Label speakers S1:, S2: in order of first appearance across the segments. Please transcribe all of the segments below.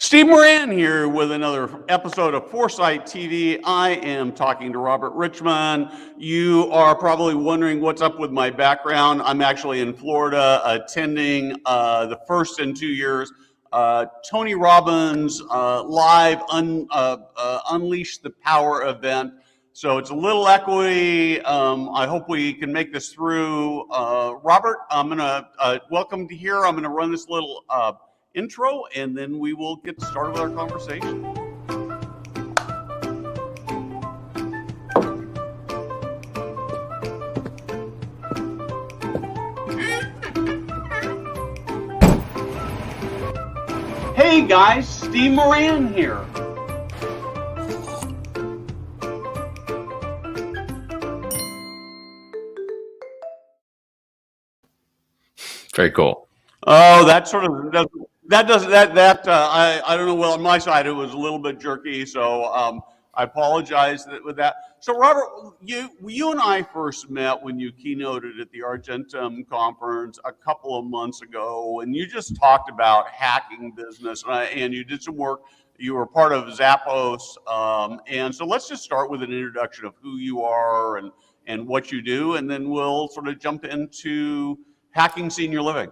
S1: Steve Moran here with another episode of Foresight TV. I am talking to Robert Richman. You are probably wondering what's up with my background. I'm actually in Florida attending the first in 2 years Tony Robbins live Unleash the Power event. So it's a little echoey. I hope we can make this through. Robert, I'm going to welcome to here. I'm going to run this little intro, and then we will get started with our conversation. Hey guys, Steve Moran here.
S2: Very cool.
S1: Oh, that sort of doesn't. I don't know. Well, on my side, it was a little bit jerky, so I apologize with that. So, Robert, you and I first met when you keynoted at the Argentum conference a couple of months ago, and you just talked about hacking business, and you did some work. You were part of Zappos, and so let's just start with an introduction of who you are and what you do, and then we'll sort of jump into hacking senior living.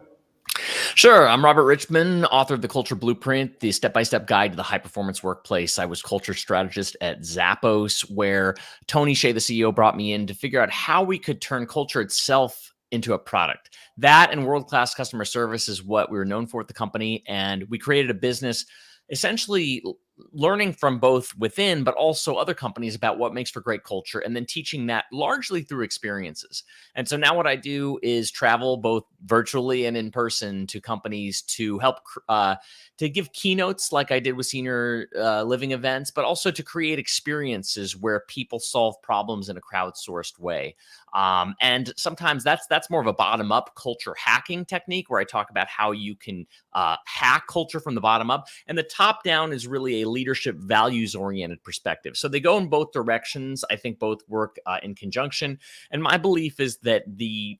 S2: Sure. I'm Robert Richman, author of The Culture Blueprint, the step-by-step guide to the high-performance workplace. I was culture strategist at Zappos, where Tony Hsieh, the CEO, brought me in to figure out how we could turn culture itself into a product. That and world-class customer service is what we were known for at the company, and we created a business essentially learning from both within, but also other companies about what makes for great culture, and then teaching that largely through experiences. And so now what I do is travel both virtually and in person to companies to help to give keynotes like I did with senior living events, but also to create experiences where people solve problems in a crowdsourced way. And sometimes that's more of a bottom-up culture hacking technique, where I talk about how you can hack culture from the bottom up. And the top-down is really a leadership values-oriented perspective. So they go in both directions. I think both work in conjunction. And my belief is that the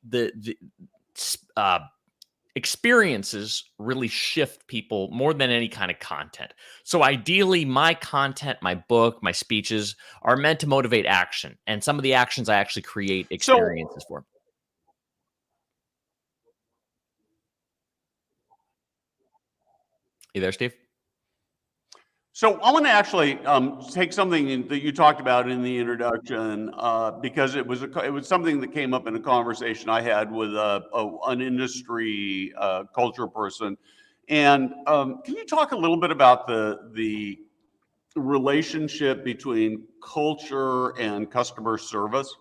S2: experiences really shift people more than any kind of content. So ideally, my content, my book, my speeches are meant to motivate action. And some of the actions I actually create experiences for. You there, Steve?
S1: So I want to actually take something that you talked about in the introduction because it was something that came up in a conversation I had with an industry culture person. And can you talk a little bit about the relationship between culture and customer service?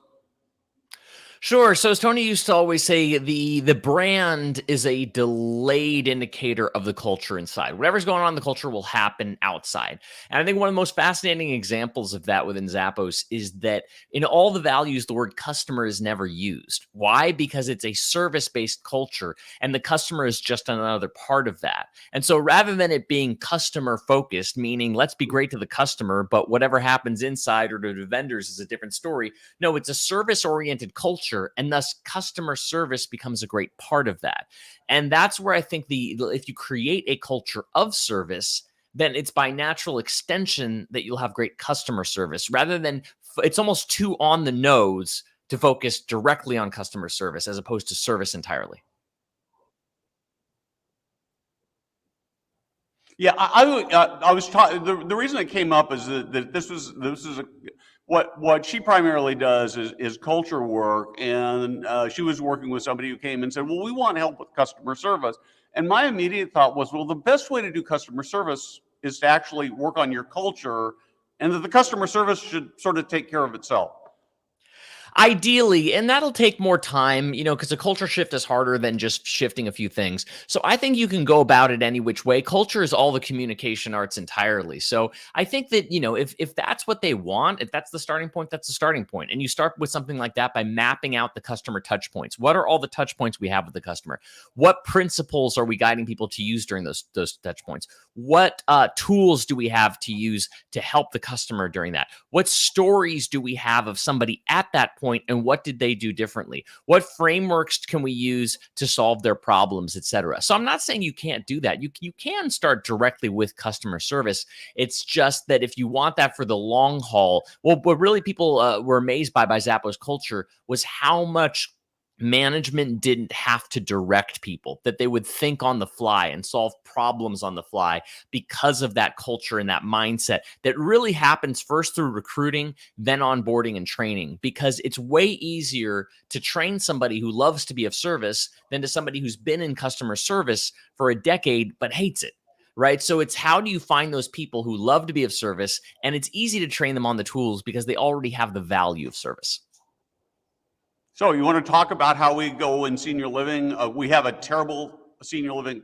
S2: Sure. So as Tony used to always say, the brand is a delayed indicator of the culture inside. Whatever's going on in the culture will happen outside. And I think one of the most fascinating examples of that within Zappos is that in all the values, the word customer is never used. Why? Because it's a service-based culture, and the customer is just another part of that. And so rather than it being customer-focused, meaning let's be great to the customer, but whatever happens inside or to the vendors is a different story. No, it's a service-oriented culture, and thus customer service becomes a great part of that. And that's where I think if you create a culture of service, then it's by natural extension that you'll have great customer service, rather than it's almost too on the nose to focus directly on customer service as opposed to service entirely.
S1: Yeah, I was talking. The reason it came up is that this is what she primarily does is culture work, and she was working with somebody who came and said, "Well, we want help with customer service." And my immediate thought was, well, the best way to do customer service is to actually work on your culture, and that the customer service should sort of take care of itself.
S2: Ideally, and that'll take more time, because a culture shift is harder than just shifting a few things. So I think you can go about it any which way. Culture is all the communication arts entirely. So I think that, if that's what they want, if that's the starting point, that's the starting point. And you start with something like that by mapping out the customer touch points. What are all the touch points we have with the customer? What principles are we guiding people to use during those touch points? What tools do we have to use to help the customer during that? What stories do we have of somebody at that point point and what did they do differently? What frameworks can we use to solve their problems, et cetera? So I'm not saying you can't do that. You can start directly with customer service. It's just that if you want that for the long haul, well, what really people were amazed by Zappos culture was how much management didn't have to direct people, that they would think on the fly and solve problems on the fly because of that culture and that mindset that really happens first through recruiting, then onboarding and training, because it's way easier to train somebody who loves to be of service than to somebody who's been in customer service for a decade but hates it. Right. So it's how do you find those people who love to be of service? And it's easy to train them on the tools because they already have the value of service.
S1: So you want to talk about how we go in senior living? We have a terrible senior living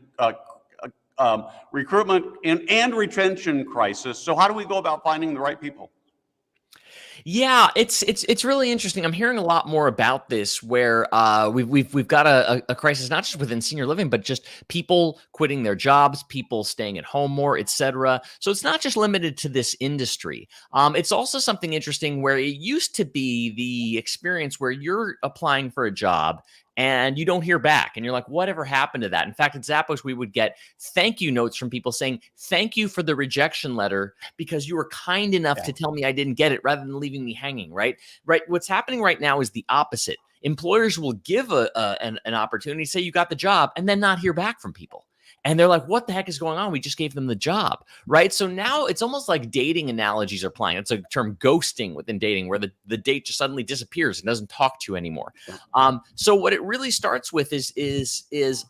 S1: recruitment and retention crisis. So how do we go about finding the right people?
S2: Yeah, it's really interesting. I'm hearing a lot more about this, where we've got a crisis not just within senior living, but just people quitting their jobs, people staying at home more, etc. So it's not just limited to this industry. It's also something interesting where it used to be the experience where you're applying for a job and you don't hear back and you're like, whatever happened to that? In fact, at Zappos, we would get thank you notes from people saying, thank you for the rejection letter because you were kind enough to tell me I didn't get it rather than leaving me hanging, right? What's happening right now is the opposite. Employers will give an opportunity, say you got the job, and then not hear back from people. And they're like, what the heck is going on? We just gave them the job, right? So now it's almost like dating analogies are applying. It's a term ghosting within dating, where the date just suddenly disappears and doesn't talk to you anymore. So what it really starts with is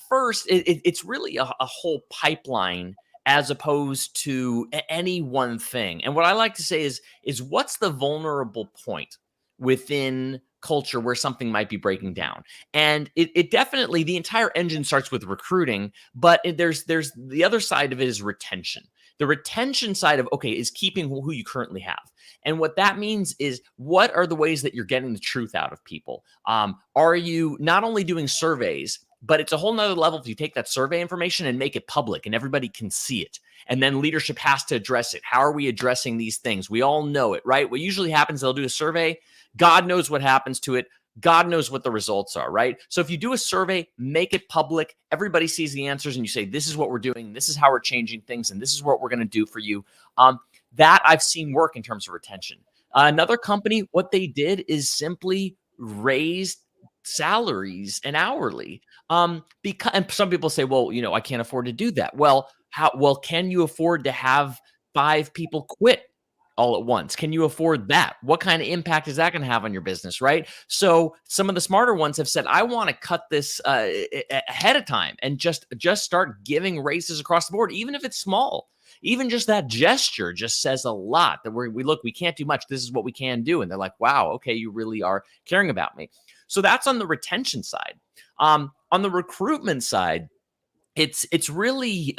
S2: first, it's really a whole pipeline as opposed to any one thing. And what I like to say is what's the vulnerable point within culture where something might be breaking down? And it definitely, the entire engine starts with recruiting, but there's the other side of it is retention. The retention side of, okay, is keeping who you currently have. And what that means is, what are the ways that you're getting the truth out of people? Are you not only doing surveys, but it's a whole nother level if you take that survey information and make it public and everybody can see it. And then leadership has to address it. How are we addressing these things? We all know it, right? What usually happens, they'll do a survey. God knows what happens to it. God knows what the results are, right? So if you do a survey, make it public. Everybody sees the answers and you say, this is what we're doing. This is how we're changing things. And this is what we're going to do for you. That I've seen work in terms of retention. Another company, what they did is simply raised salaries and hourly. Because, and some people say, well, I can't afford to do that. Well, can you afford to have 5 people quit all at once? Can you afford that? What kind of impact is that going to have on your business, right? So some of the smarter ones have said, I want to cut this ahead of time and just start giving raises across the board, even if it's small. Even just that gesture just says a lot, that we can't do much. This is what we can do. And they're like, wow, okay, you really are caring about me. So that's on the retention side. On the recruitment side, it's really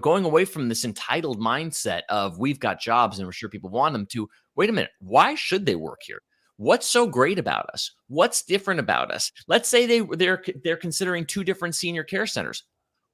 S2: going away from this entitled mindset of we've got jobs and we're sure people want them, to wait a minute, why should they work here? What's so great about us? What's different about us? Let's say they're considering 2 different senior care centers.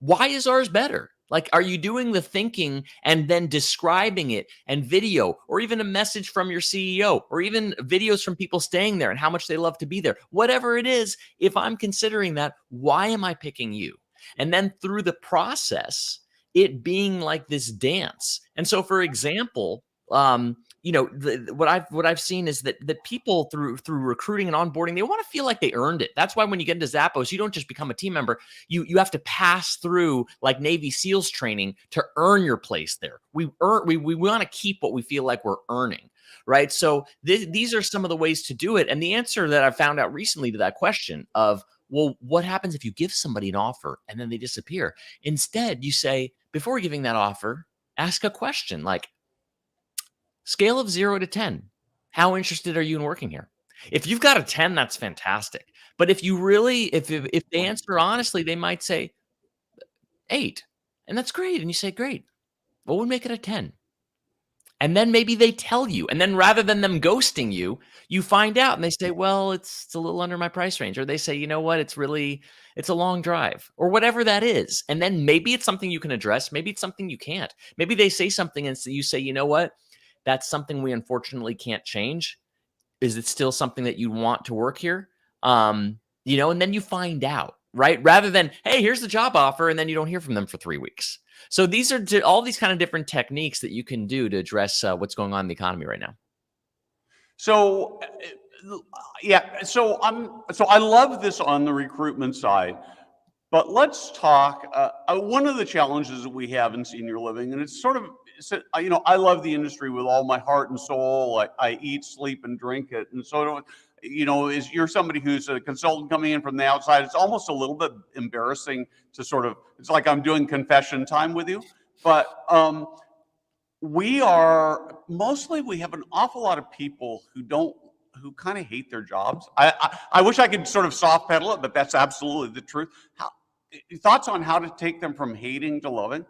S2: Why is ours better? Like, are you doing the thinking and then describing it and video, or even a message from your CEO, or even videos from people staying there and how much they love to be there? Whatever it is, if I'm considering that, why am I picking you? And then through the process, it being like this dance. And so, for example, what I've seen is that people through recruiting and onboarding, they want to feel like they earned it. That's why when you get into Zappos, you don't just become a team member. You have to pass through like Navy SEALs training to earn your place there. We want to keep what we feel like we're earning, right? So these are some of the ways to do it. And the answer that I found out recently to that question of, well, what happens if you give somebody an offer and then they disappear? Instead, you say, before giving that offer, ask a question like, scale of 0 to 10, how interested are you in working here? If you've got a 10, that's fantastic. But if they answer honestly, they might say 8, and that's great. And you say, great. What would make it a 10? And then maybe they tell you, and then rather than them ghosting you, you find out and they say, well, it's a little under my price range. Or they say, you know what, it's a long drive, or whatever that is. And then maybe it's something you can address. Maybe it's something you can't. Maybe they say something and so you say, you know what, that's something we unfortunately can't change. Is it still something that you want to work here? And then you find out, right? Rather than, hey, here's the job offer, and then you don't hear from them for 3 weeks. So these are all these kind of different techniques that you can do to address what's going on in the economy right now.
S1: So, yeah, so I love this on the recruitment side, but let's talk. One of the challenges that we have in senior living, and it's sort of, I love the industry with all my heart and soul. I eat, sleep, and drink it, and so is you're somebody who's a consultant coming in from the outside. It's almost a little bit embarrassing to sort of. It's like I'm doing confession time with you, but we have an awful lot of people who kind of hate their jobs. I wish I could sort of soft pedal it, but that's absolutely the truth. Thoughts on how to take them from hating to loving?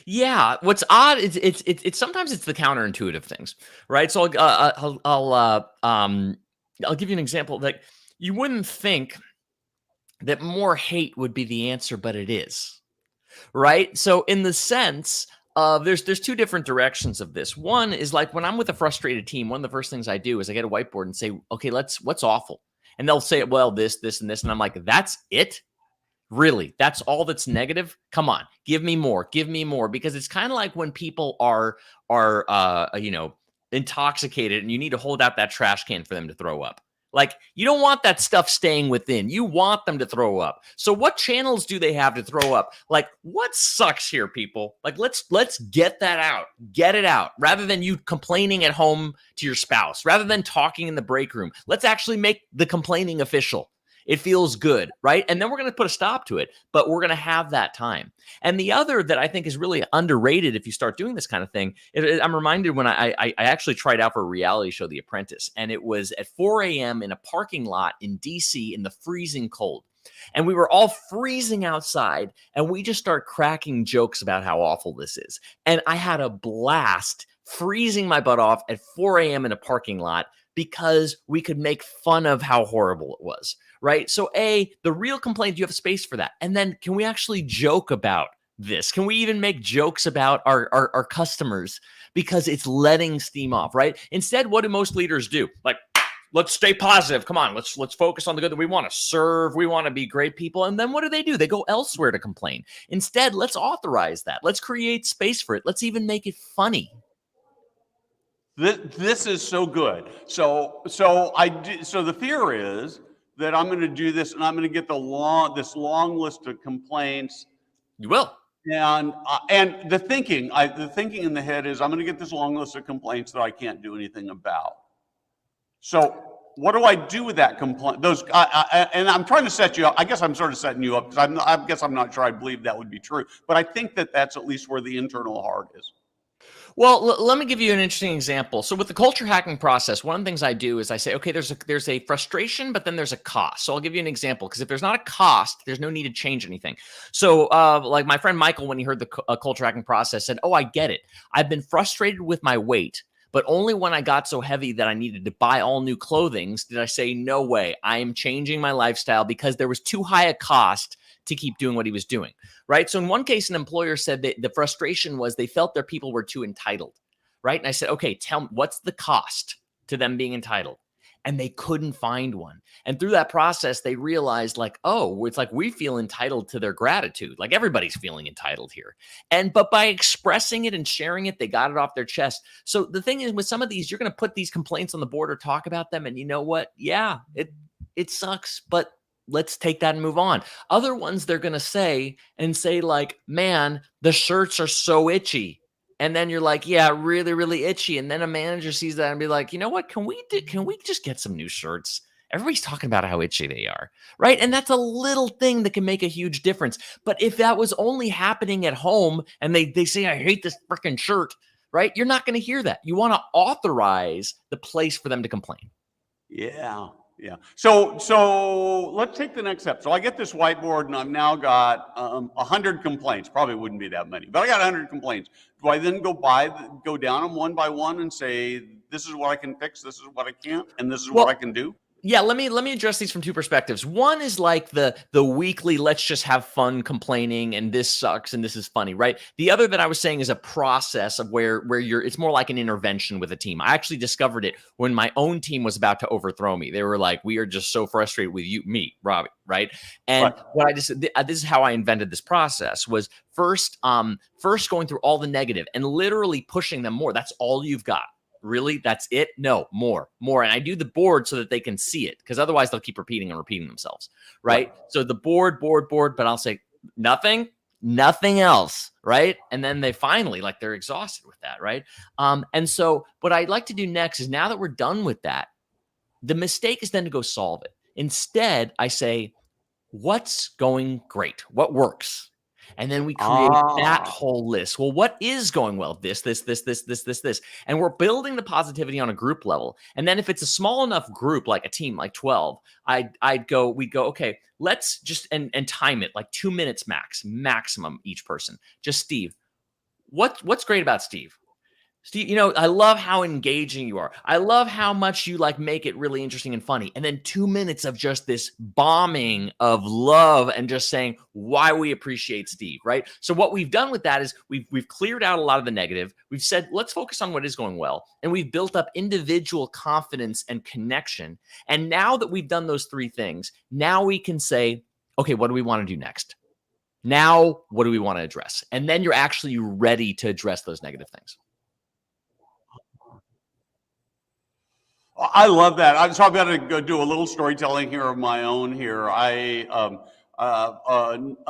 S2: Yeah, what's odd is it's sometimes it's the counterintuitive things, right? So I'll give you an example. Like, you wouldn't think that more hate would be the answer, but it is, right? So in the sense of there's two different directions of this. One is like when I'm with a frustrated team, one of the first things I do is I get a whiteboard and say, okay, what's awful? And they'll say, well, this, and this. And I'm like, that's it? Really? That's all that's negative? Come on, give me more, because it's kind of like when people are intoxicated and you need to hold out that trash can for them to throw up. Like, you don't want that stuff staying within. You want them to throw up. So what channels do they have to throw up? Like, what sucks here, people? Like, let's get that out. Get it out. Rather than you complaining at home to your spouse, rather than talking in the break room, let's actually make the complaining official. It feels good, right? And then we're going to put a stop to it, but we're going to have that time. And the other that I think is really underrated if you start doing this kind of thing, I'm reminded when I actually tried out for a reality show, The Apprentice, and it was at 4 a.m. in a parking lot in DC in the freezing cold. And we were all freezing outside, and we just start cracking jokes about how awful this is. And I had a blast freezing my butt off at 4 a.m. in a parking lot because we could make fun of how horrible it was, right? So the real complaint, you have space for that. And then can we actually joke about this? Can we even make jokes about our customers because it's letting steam off, right? Instead, what do most leaders do? Like, let's stay positive. Come on, let's focus on the good that we want to serve. We want to be great people. And then what do? They go elsewhere to complain. Instead, let's authorize that. Let's create space for it. Let's even make it funny.
S1: This is so good. So the fear is that I'm going to do this and I'm going to get this long list of complaints.
S2: You will.
S1: And the thinking in the head is I'm going to get this long list of complaints that I can't do anything about. So what do I do with that complaint? And I'm trying to set you up. I guess I'm sort of setting you up because I guess I'm not sure I believe that would be true. But I think that that's at least where the internal heart is.
S2: Well, let me give you an interesting example. So with the culture hacking process, one of the things I do is I say, okay, there's a frustration, but then there's a cost. So I'll give you an example, because if there's not a cost, there's no need to change anything. So like my friend Michael, when he heard the culture hacking process, said, oh, I get it. I've been frustrated with my weight, but only when I got so heavy that I needed to buy all new clothing did I say, no way, I am changing my lifestyle because there was too high a cost to keep doing what he was doing, right? So in one case, an employer said that the frustration was they felt their people were too entitled, right? And I said, okay, tell me, what's the cost to them being entitled? And they couldn't find one. And through that process, they realized like, oh, it's like we feel entitled to their gratitude. Like everybody's feeling entitled here. But by expressing it and sharing it, they got it off their chest. So the thing is, with some of these, you're going to put these complaints on the board or talk about them. And you know what? Yeah, it sucks, but let's take that and move on. Other ones they're going to say like, man, the shirts are so itchy. And then you're like, yeah, really, really itchy. And then a manager sees that and be like, you know what? Can we just get some new shirts? Everybody's talking about how itchy they are, right? And that's a little thing that can make a huge difference. But if that was only happening at home and they say, I hate this freaking shirt, right? You're not going to hear that. You want to authorize the place for them to complain.
S1: Yeah. Yeah. So let's take the next step. So I get this whiteboard and I've now got 100 complaints. Probably wouldn't be that many, but I got 100 complaints. Do I then go down them one by one and say, this is what I can fix, this is what I can't, and this is what I can do?
S2: Yeah, let me address these from two perspectives. One is like the weekly, let's just have fun complaining and this sucks and this is funny, right? The other that I was saying is a process of where it's more like an intervention with a team. I actually discovered it when my own team was about to overthrow me. They were like, "We are just so frustrated with me, Robbie," right? And
S1: Right.
S2: what I just this is how I invented this process was first going through all the negative and literally pushing them more. That's all you've got. Really? That's it? No, more. And I do the board so that they can see it, because otherwise they'll keep repeating and repeating themselves. Right. So the board, but I'll say nothing else. Right. And then they finally, like, they're exhausted with that. Right. And so what I'd like to do next is, now that we're done with that, the mistake is then to go solve it. Instead, I say, what's going great? What works? And then we create that
S1: Ah,
S2: whole list. Well, what is going well? This. And we're building the positivity on a group level. And then if it's a small enough group, like a team, like 12, we'd go, okay, let's just, and time it like 2 minutes maximum each person. Just Steve. What's great about Steve? Steve, I love how engaging you are. I love how much you like make it really interesting and funny. And then 2 minutes of just this bombing of love and just saying why we appreciate Steve, right? So what we've done with that is we've cleared out a lot of the negative. We've said, let's focus on what is going well. And we've built up individual confidence and connection. And now that we've done those three things, now we can say, okay, what do we want to do next? Now, what do we want to address? And then you're actually ready to address those negative things.
S1: I love that. So I've got to go do a little storytelling here of my own here. A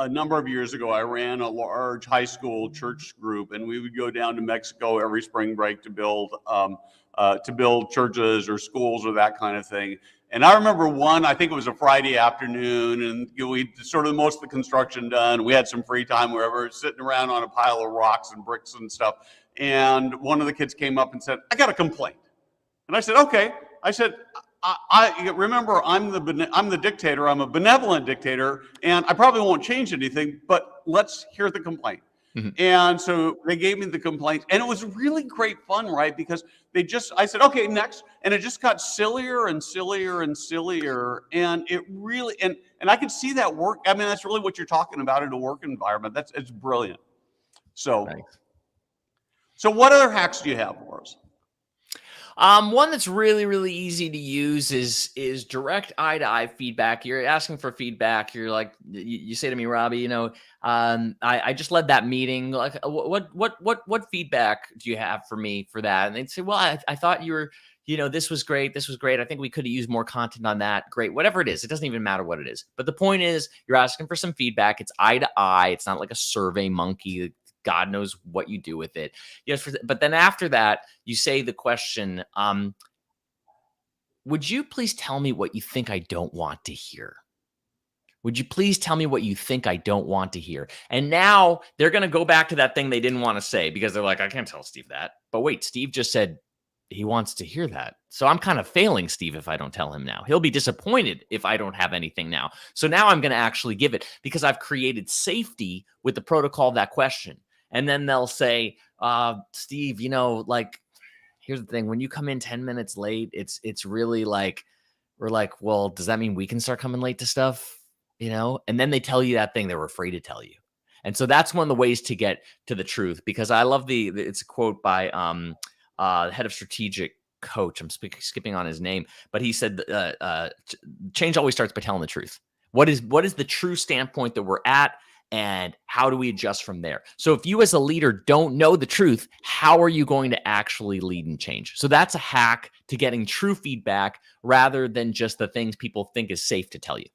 S1: number of years ago, I ran a large high school church group, and we would go down to Mexico every spring break to build churches or schools or that kind of thing. And I remember one, I think it was a Friday afternoon, and we sort of most of the construction done. We had some free time wherever, sitting around on a pile of rocks and bricks and stuff. And one of the kids came up and said, "I got a complaint." And I said, "Okay." I said, I remember I'm the dictator. I'm a benevolent dictator, and I probably won't change anything, but let's hear the complaint."
S2: Mm-hmm.
S1: And so they gave me the complaint, and it was really great fun, right? Because I said, "Okay, next." And it just got sillier and sillier and sillier. And it really, and I could see that work. I mean, that's really what you're talking about in a work environment. It's brilliant. So,
S2: Thanks.
S1: so what other hacks do you have for us?
S2: One that's really, really easy to use is direct eye-to-eye feedback. You're asking for feedback. You're like, you say to me, "Robbie, I just led that meeting. Like, what feedback do you have for me for that?" And they'd say, "Well, I thought you were, this was great. This was great. I think we could have used more content on that. Great, whatever it is. It doesn't even matter what it is. But the point is, you're asking for some feedback. It's eye to eye. It's not like a survey monkey. God knows what you do with it." Yes, but then after that, you say the question, "Would you please tell me what you think I don't want to hear? Would you please tell me what you think I don't want to hear?" And now they're going to go back to that thing they didn't want to say, because they're like, "I can't tell Steve that." But wait, Steve just said he wants to hear that. So I'm kind of failing Steve if I don't tell him now. He'll be disappointed if I don't have anything now. So now I'm going to actually give it, because I've created safety with the protocol of that question. And then they'll say, "Steve, like, here's the thing. When you come in 10 minutes late, it's really like," we're like, "Well, does that mean we can start coming late to stuff?" And then they tell you that thing they were afraid to tell you. And so that's one of the ways to get to the truth, because I love it's a quote by head of strategic coach. I'm skipping on his name, but he said, change always starts by telling the truth. What is the true standpoint that we're at? And how do we adjust from there? So if you as a leader don't know the truth, how are you going to actually lead and change? So that's a hack to getting true feedback rather than just the things people think is safe to tell you.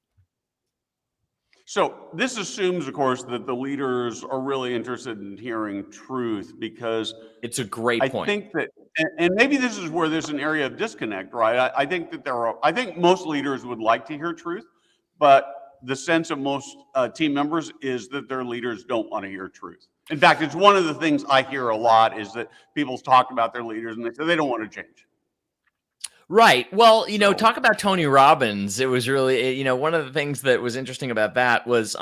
S1: So this assumes, of course, that the leaders are really interested in hearing truth, because
S2: It's a great
S1: I
S2: point.
S1: think that, and maybe this is where there's an area of disconnect, right? I think that I think most leaders would like to hear truth, but the sense of most team members is that their leaders don't want to hear truth. In fact, it's one of the things I hear a lot, is that people talk about their leaders and they say they don't want to change.
S2: Right. Well,
S1: So,
S2: talk about Tony Robbins. It was really, one of the things that was interesting about that was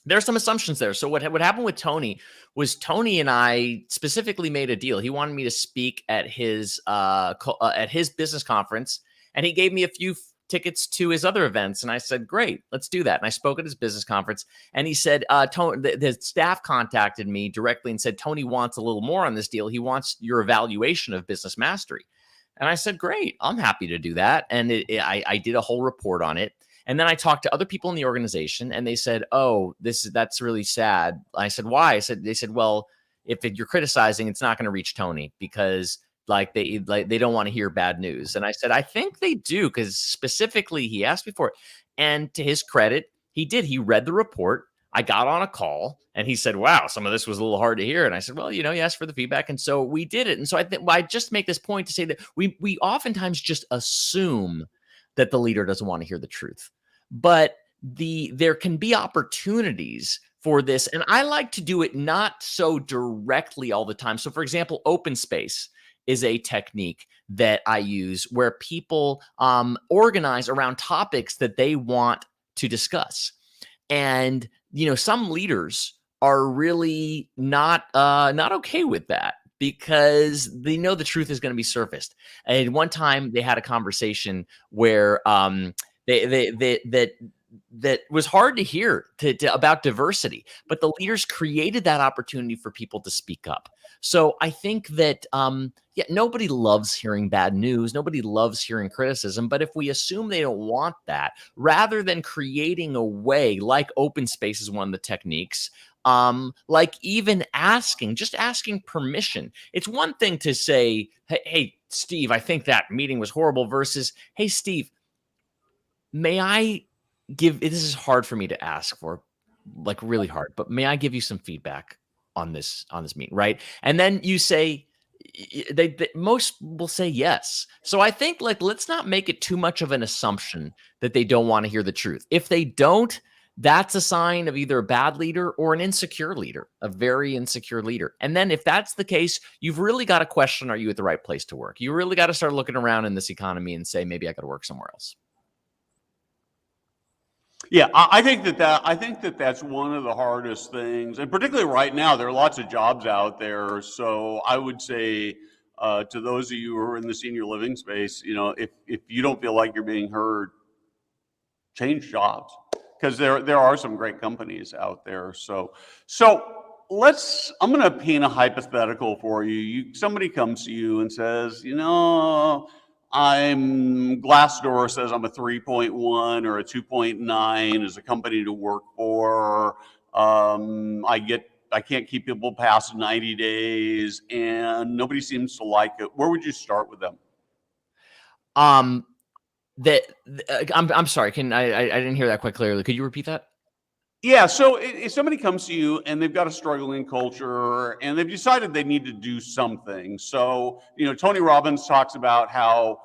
S2: there's some assumptions there. So what happened with Tony was, Tony and I specifically made a deal. He wanted me to speak at his business conference, And he gave me a few tickets to his other events. And I said, great, let's do that. And I spoke at his business conference. And he said, Tony, the staff contacted me directly and said, Tony wants a little more on this deal. He wants your evaluation of business mastery. And I said, great, I'm happy to do that. And I did a whole report on it. And then I talked to other people in the organization and they said, oh, that's really sad. I said, why? They said, well, if you're criticizing, it's not going to reach Tony because they don't want to hear bad news. And I said, I think they do, because specifically he asked me for it. And to his credit, he did. He read the report. I got on a call and he said, wow, some of this was a little hard to hear. And I said, well, you asked for the feedback. And so we did it. And so I just make this point to say that we oftentimes just assume that the leader doesn't want to hear the truth. But there can be opportunities for this. And I like to do it not so directly all the time. So for example, open space is a technique that I use where people organize around topics that they want to discuss. And, some leaders are really not okay with that because they know the truth is going to be surfaced. And one time they had a conversation where that was hard to hear about diversity, but the leaders created that opportunity for people to speak up. So I think that, nobody loves hearing bad news. Nobody loves hearing criticism. But if we assume they don't want that, rather than creating a way like open space is one of the techniques, like even asking permission. It's one thing to say, hey, Steve, I think that meeting was horrible versus, hey, Steve, may I this is hard for me to ask for, like really hard, but may I give you some feedback on this meeting, right? And then you say, most will say yes. So I think let's not make it too much of an assumption that they don't want to hear the truth. If they don't, that's a sign of either a bad leader or an insecure leader, a very insecure leader. And then if that's the case, you've really got to question, are you at the right place to work? You really got to start looking around in this economy and say, maybe I got to work somewhere else.
S1: Yeah, I think that's one of the hardest things, and particularly right now, there are lots of jobs out there. So I would say to those of you who are in the senior living space, if you don't feel like you're being heard, change jobs, because there are some great companies out there. So I'm going to paint a hypothetical for you. Somebody comes to you and says, Glassdoor says I'm a 3.1 or a 2.9 as a company to work for. I can't keep people past 90 days and nobody seems to like it. Where would you start with them?
S2: I'm sorry. I didn't hear that quite clearly. Could you repeat that?
S1: Yeah. So if somebody comes to you and they've got a struggling culture and they've decided they need to do something. So, Tony Robbins talks about how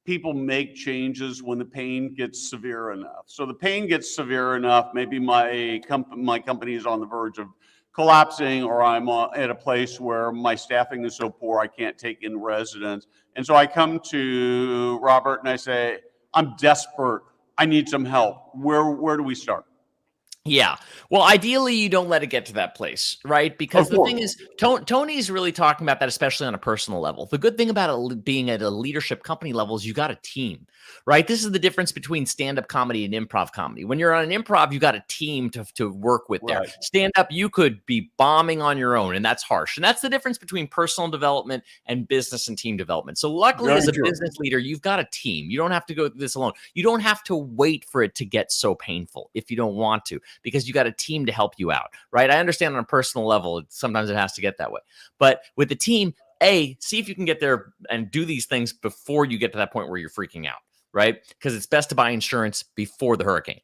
S1: people make changes when the pain gets severe enough. So the pain gets severe enough. Maybe my company is on the verge of collapsing, or I'm at a place where my staffing is so poor I can't take in residents. And so I come to Robert and I say, I'm desperate. I need some help. Where do we start?
S2: Yeah. Well, ideally, you don't let it get to that place, right? Because the thing is, Tony's really talking about that, especially on a personal level. The good thing about being at a leadership company level is you got a team, right? This is the difference between stand-up comedy and improv comedy. When you're on an improv, you got a team to work with there. Right. Stand-up, you could be bombing on your own, and that's harsh. And that's the difference between personal development and business and team development. So luckily, as a business leader, you've got a team. You don't have to go through this alone. You don't have to wait for it to get so painful if you don't want to, because you got a team to help you out, right? I understand on a personal level, sometimes it has to get that way. But with the team, see if you can get there and do these things before you get to that point where you're freaking out, right? Because it's best to buy insurance before the hurricane.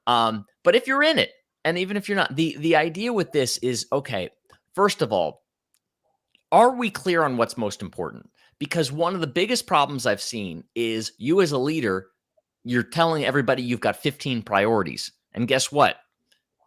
S2: But if you're in it, and even if you're not, the idea with this is, okay, first of all, are we clear on what's most important? Because one of the biggest problems I've seen is you as a leader, you're telling everybody you've got 15 priorities. And guess what?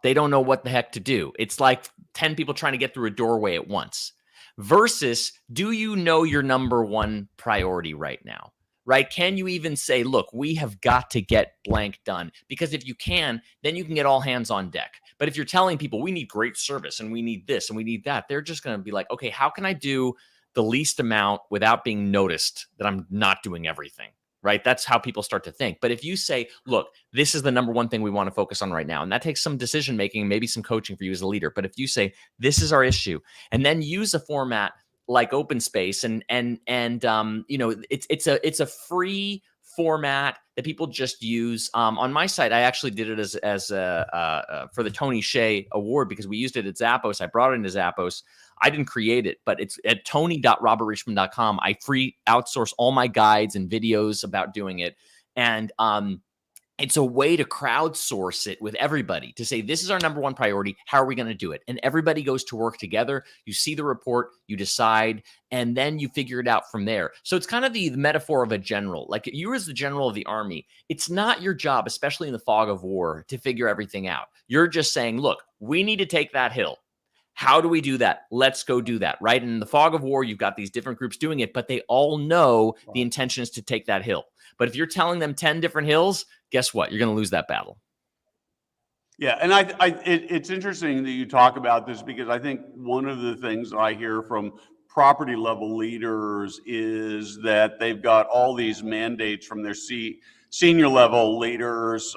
S2: They don't know what the heck to do. It's like 10 people trying to get through a doorway at once. Versus, do you know your number one priority right now? Right? Can you even say, look, we have got to get blank done? Because if you can, then you can get all hands on deck. But if you're telling people we need great service and we need this and we need that, they're just going to be like, okay, how can I do the least amount without being noticed that I'm not doing everything? right? That's how people start to think. But if you say, look, this is the number one thing we want to focus on right now, and that takes some decision making, maybe some coaching for you as a leader. But if you say, this is our issue, and then use a format like open space it's a free format that people just use. On my site, I actually did it as for the Tony Hsieh Award because we used it at Zappos. I brought it into Zappos. I didn't create it, but it's at tony.robertrichmond.com. I free outsource all my guides and videos about doing it. And it's a way to crowdsource it with everybody to say, this is our number one priority. How are we going to do it? And everybody goes to work together. You see the report, you decide, and then you figure it out from there. So it's kind of the metaphor of a general. Like you as the general of the army, it's not your job, especially in the fog of war, to figure everything out. You're just saying, look, we need to take that hill. How do we do that? Let's go do that, right? And in the fog of war, you've got these different groups doing it, but they all know the intention is to take that hill. But if you're telling them 10 different hills, guess what? You're going to lose that battle.
S1: Yeah, and it's interesting that you talk about this because I think one of the things that I hear from property level leaders is that they've got all these mandates from their senior level leaders,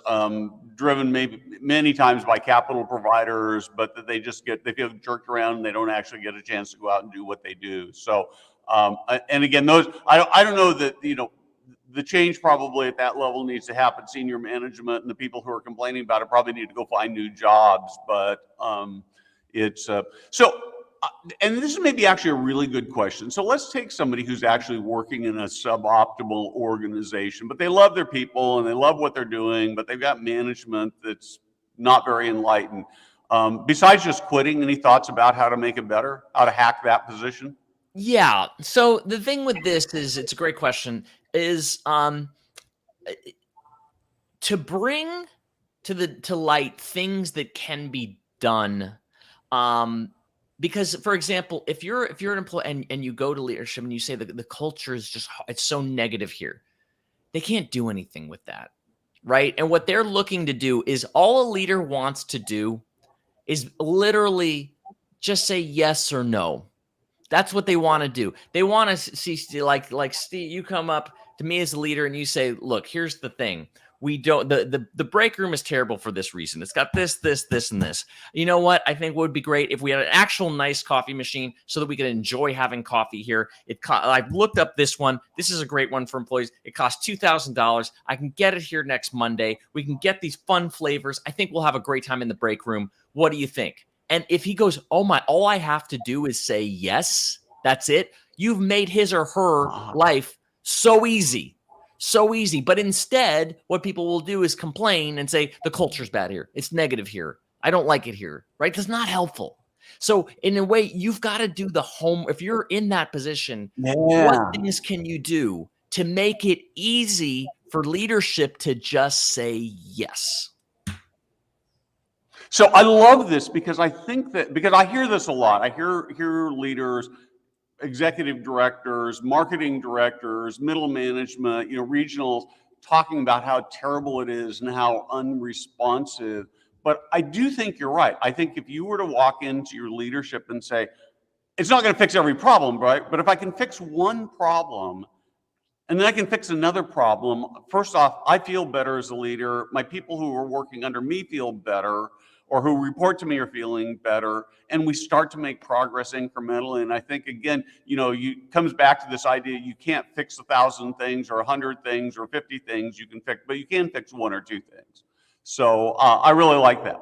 S1: driven maybe many times by capital providers, but that they feel jerked around and they don't actually get a chance to go out and do what they do. So, and again, I don't know that, the change probably at that level needs to happen. Senior management and the people who are complaining about it probably need to go find new jobs. But and this is maybe actually a really good question. So let's take somebody who's actually working in a suboptimal organization, but they love their people and they love what they're doing, but they've got management that's not very enlightened. Besides just quitting, any thoughts about how to make it better, how to hack that position?
S2: Yeah. So the thing with this is, it's a great question, is to bring to light things that can be done. Because, for example, if you're an employee and you go to leadership and you say that the culture is it's so negative here, they can't do anything with that, right? And what they're looking to do is, all a leader wants to do is literally just say yes or no. That's what they want to do. They want to see, like Steve, you come up to me as a leader and you say, look, here's the thing. We don't, the break room is terrible for this reason. It's got this, and this. You know what? I think would be great if we had an actual nice coffee machine so that we could enjoy having coffee here. I've looked up this one. This is a great one for employees. It costs $2,000. I can get it here next Monday. We can get these fun flavors. I think we'll have a great time in the break room. What do you think? And if he goes, oh my, all I have to do is say yes, that's it. You've made his or her life so easy. So easy. But instead, what people will do is complain and say, the culture's bad here. It's negative here. I don't like it here, right? That's not helpful. So in a way, you've got to do the home. If you're in that position, what things can you do to make it easy for leadership to just say yes?
S1: So I love this because I hear this a lot. I hear leaders, executive directors, marketing directors, middle management, regionals talking about how terrible it is and how unresponsive. But I do think you're right. I think if you were to walk into your leadership and say, it's not going to fix every problem, right? But if I can fix one problem, and then I can fix another problem, first off, I feel better as a leader. My people who are working under me feel better, or who report to me are feeling better, and we start to make progress incrementally. And I think, again, comes back to this idea, you can't fix 1,000 things or 100 things or 50 things you can fix, but you can fix one or two things. So I really like that.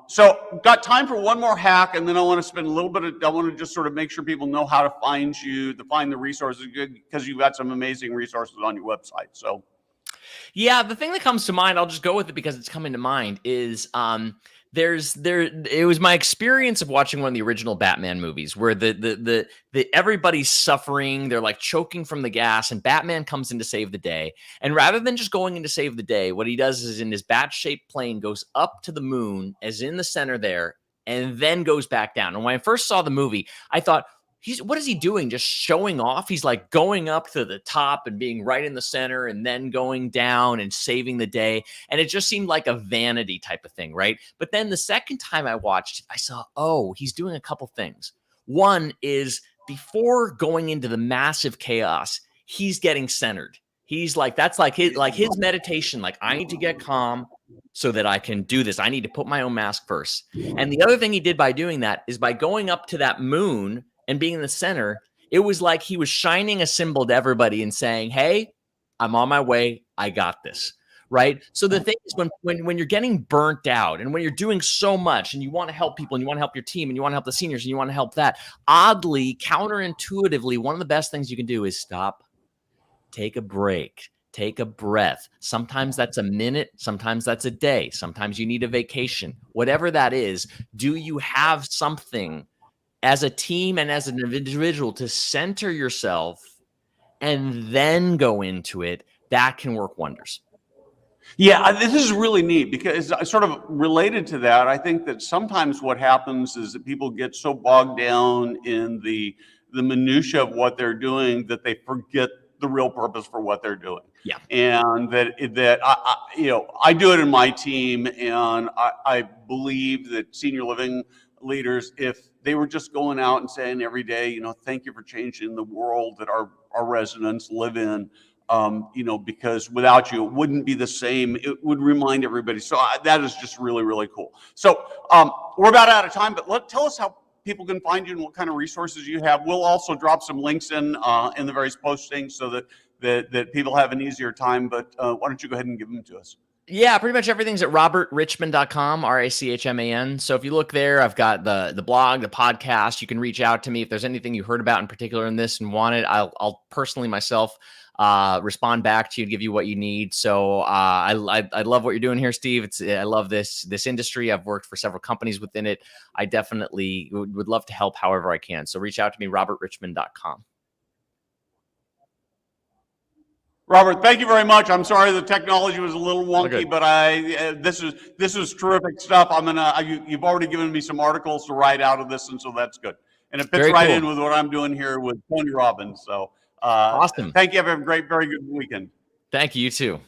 S1: So got time for one more hack, and then I want to just sort of make sure people know how to find you, to find the resources, because you've got some amazing resources on your website. So
S2: yeah, the thing that comes to mind, I'll just go with it because it's coming to mind, is it was my experience of watching one of the original Batman movies where the everybody's suffering, they're like choking from the gas, and Batman comes in to save the day. And rather than just going in to save the day, what he does is, in his bat-shaped plane, goes up to the moon, as in the center there, and then goes back down. And when I first saw the movie, I thought, what is he doing? Just showing off? He's like going up to the top and being right in the center and then going down and saving the day. And it just seemed like a vanity type of thing, right? But then the second time I watched, I saw, he's doing a couple things. One is, before going into the massive chaos, he's getting centered. He's like, that's like his meditation. Like, I need to get calm so that I can do this. I need to put my own mask first. And the other thing he did by doing that is by going up to that moon and being in the center, it was like he was shining a symbol to everybody and saying, hey, I'm on my way. I got this. Right. So the thing is, when you're getting burnt out and when you're doing so much and you want to help people and you want to help your team and you want to help the seniors and you want to help that, oddly, counterintuitively, one of the best things you can do is stop, take a break, take a breath. Sometimes that's a minute. Sometimes that's a day. Sometimes you need a vacation. Whatever that is, do you have something as a team and as an individual to center yourself and then go into it? That can work wonders.
S1: Yeah, this is really neat because sort of related to that, I think that sometimes what happens is that people get so bogged down in the minutia of what they're doing that they forget the real purpose for what they're doing.
S2: Yeah.
S1: And that I do it in my team, and I believe that senior living leaders, if they were just going out and saying every day, thank you for changing the world that our residents live in, because without you, it wouldn't be the same. It would remind everybody. So that is just really, really cool. So we're about out of time, but tell us how people can find you and what kind of resources you have. We'll also drop some links in the various postings so that people have an easier time. But why don't you go ahead and give them to us?
S2: Yeah, pretty much everything's at robertrichman.com, RACHMAN. So if you look there, I've got the blog, the podcast. You can reach out to me if there's anything you heard about in particular in this and want it. I'll personally myself respond back to you, give you what you need. So I love what you're doing here, Steve. I love this industry. I've worked for several companies within it. I definitely would love to help however I can. So reach out to me, robertrichman.com.
S1: Robert, thank you very much. I'm sorry the technology was a little wonky, but this is terrific stuff. You've already given me some articles to write out of this, and so that's good. And it fits in with what I'm doing here with Tony Robbins. So
S2: awesome.
S1: Thank you. Have a very good weekend.
S2: Thank you. You too.